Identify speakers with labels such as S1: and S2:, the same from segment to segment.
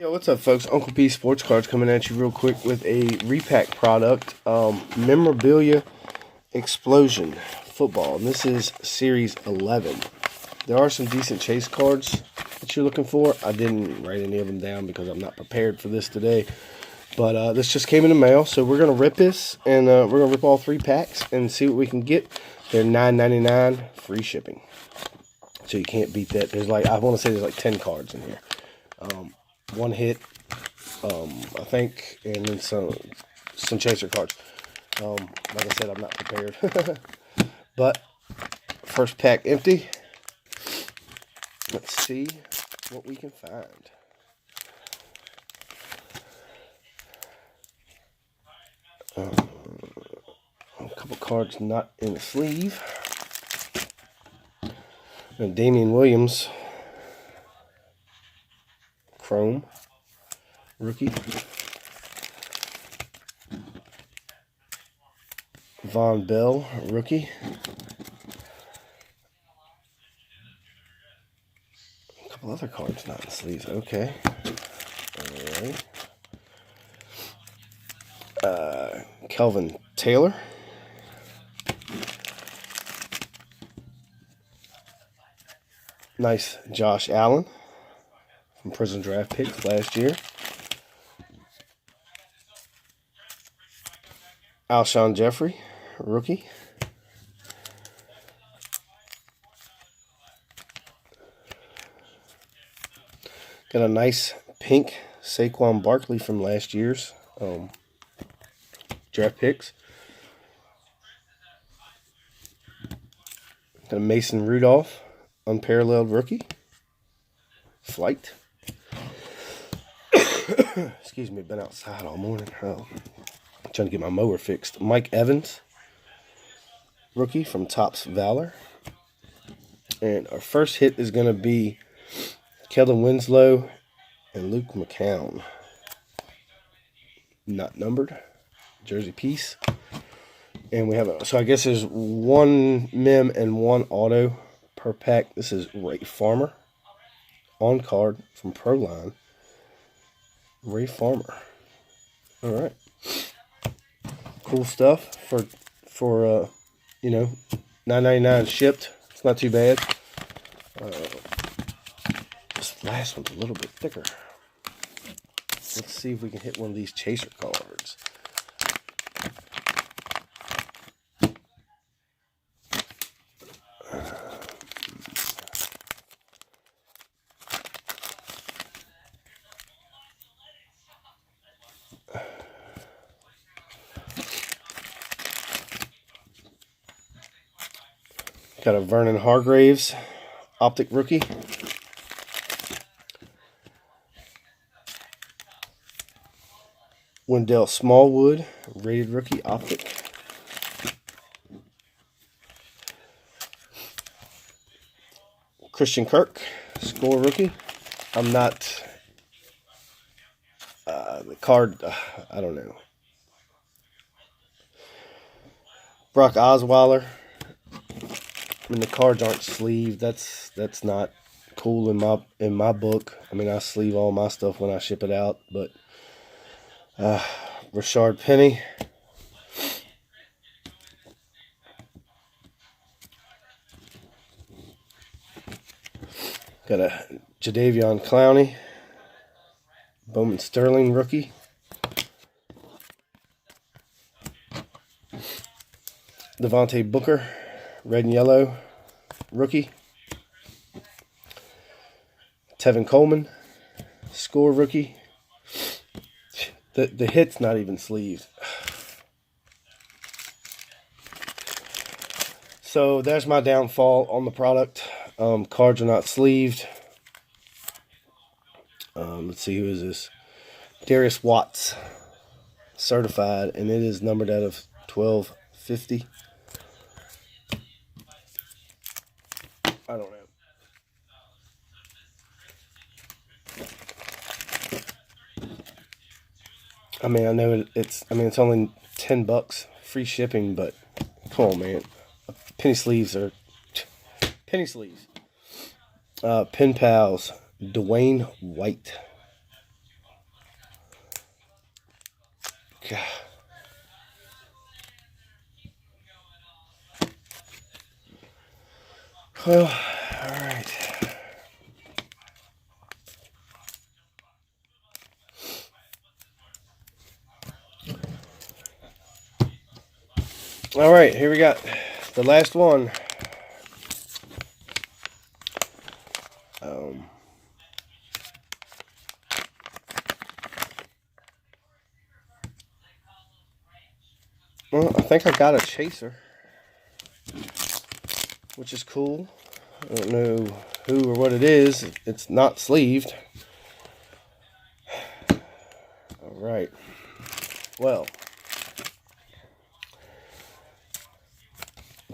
S1: Yo, what's up, folks? Uncle P Sports Cards coming at you real quick with a Repack product, Memorabilia Explosion football. And this is Series 11. There are some decent chase cards that you're looking for. I didn't write any of them down because I'm not prepared for this today. But this just came in the mail, so we're going to rip this, and we're going to rip all 3 packs and see what we can get. They're $9.99, free shipping. So you can't beat that. There's I want to say there's 10 cards in here. One hit, I think, and then some chaser cards. Like I said, I'm not prepared. But first pack empty. Let's see what we can find. A couple cards not in the sleeve. And Damian Williams, Chrome, rookie. Von Bell, rookie. A couple other cards not in the sleeves. Okay. Alright. Kelvin Taylor. Nice Josh Allen from Prison Draft Picks last year. Alshon Jeffrey, rookie. Got a nice pink Saquon Barkley from last year's draft picks. Got a Mason Rudolph, unparalleled rookie. Flight. Excuse me, been outside all morning. Trying to get my mower fixed. Mike Evans, rookie from Topps Valor. And our first hit is going to be Kellen Winslow and Luke McCown. Not numbered. Jersey piece. And we have so I guess there's 1 mem and 1 auto per pack. This is Ray Farmer. On card from Proline. Ray Farmer. Alright. Cool stuff for $9.99 shipped. It's not too bad. This last one's a little bit thicker. Let's see if we can hit one of these chaser cards. Got a Vernon Hargraves, Optic rookie. Wendell Smallwood, rated rookie, Optic. Christian Kirk, score rookie. I'm not, the card, I don't know. Brock Osweiler. I mean, the cards aren't sleeved. That's not cool in my book. I mean, I sleeve all my stuff when I ship it out. But Rashard Penny, got a Jadeveon Clowney, Bowman Sterling rookie. Devontae Booker, red and yellow, rookie. Tevin Coleman, score rookie. The hit's not even sleeved. So there's my downfall on the product. Cards are not sleeved. Let's see, who is this? Darius Watts, certified, and it is numbered out of 1250. I don't know. I mean, I know it's only $10 free shipping, but come on, man. Penny sleeves are penny sleeves. Pen Pals, Dwayne White. Well, all right. All right, here we got the last one. Well, I think I got a chaser, which is cool. I don't know who or what it is. It's not sleeved. All right. Well,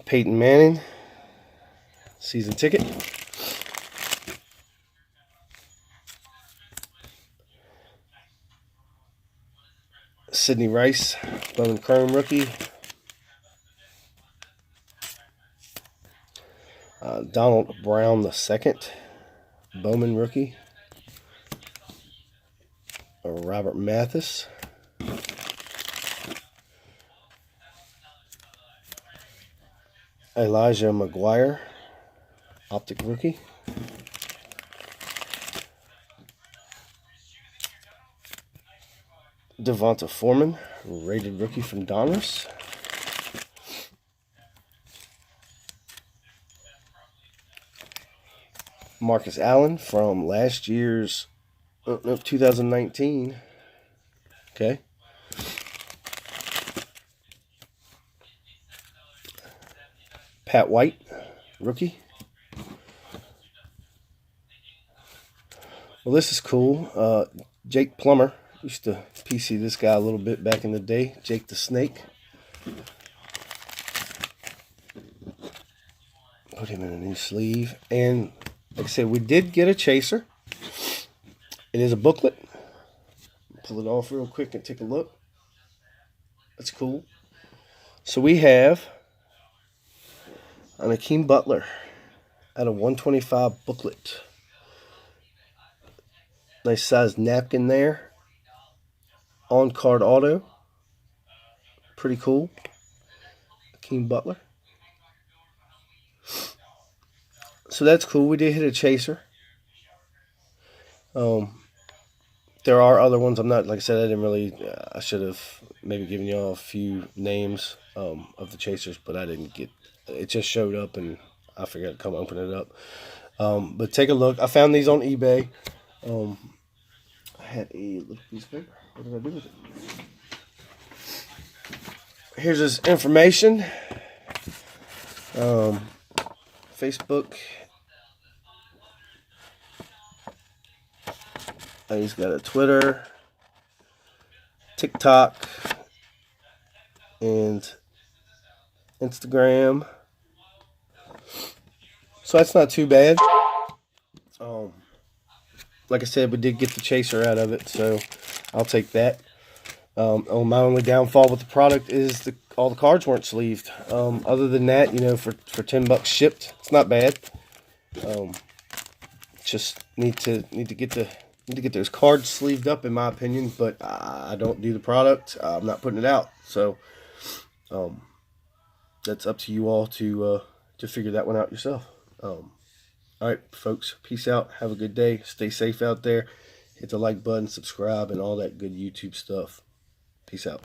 S1: Peyton Manning, season ticket. Sidney Rice, Bowman Chrome rookie. Donald Brown II, Bowman rookie. Robert Mathis. Elijah McGuire, optic rookie. Devonta Foreman, rated rookie from Donruss. Marcus Allen from last year's, 2019. Okay. Pat White, rookie. Well, this is cool. Jake Plummer. Used to PC this guy a little bit back in the day. Jake the Snake. Put him in a new sleeve. And like I said, we did get a chaser. It is a booklet. Pull it off real quick and take a look. That's cool. So we have an Akeem Butler out of 125 booklet. Nice size napkin there. On card auto. Pretty cool. Akeem Butler. So that's cool. We did hit a chaser. There are other ones. I'm not, like I said, I didn't really, I should have maybe given y'all a few names of the chasers, but I didn't get, it just showed up and I figured I'd come open it up. But take a look. I found these on eBay. I had a little piece of paper. What did I do with it? Here's his information. Facebook. He's got a Twitter, TikTok, and Instagram. So that's not too bad. Like I said, we did get the chaser out of it, so I'll take that. My only downfall with the product is all the cards weren't sleeved. Other than that, for $10 shipped, it's not bad. Just need to get those cards sleeved up, in my opinion. But I don't do the product. I'm not putting it out, so that's up to you all to figure that one out yourself. All right, folks, peace out. Have a good day. Stay safe out there. Hit the like button, subscribe, and all that good YouTube stuff. Peace out.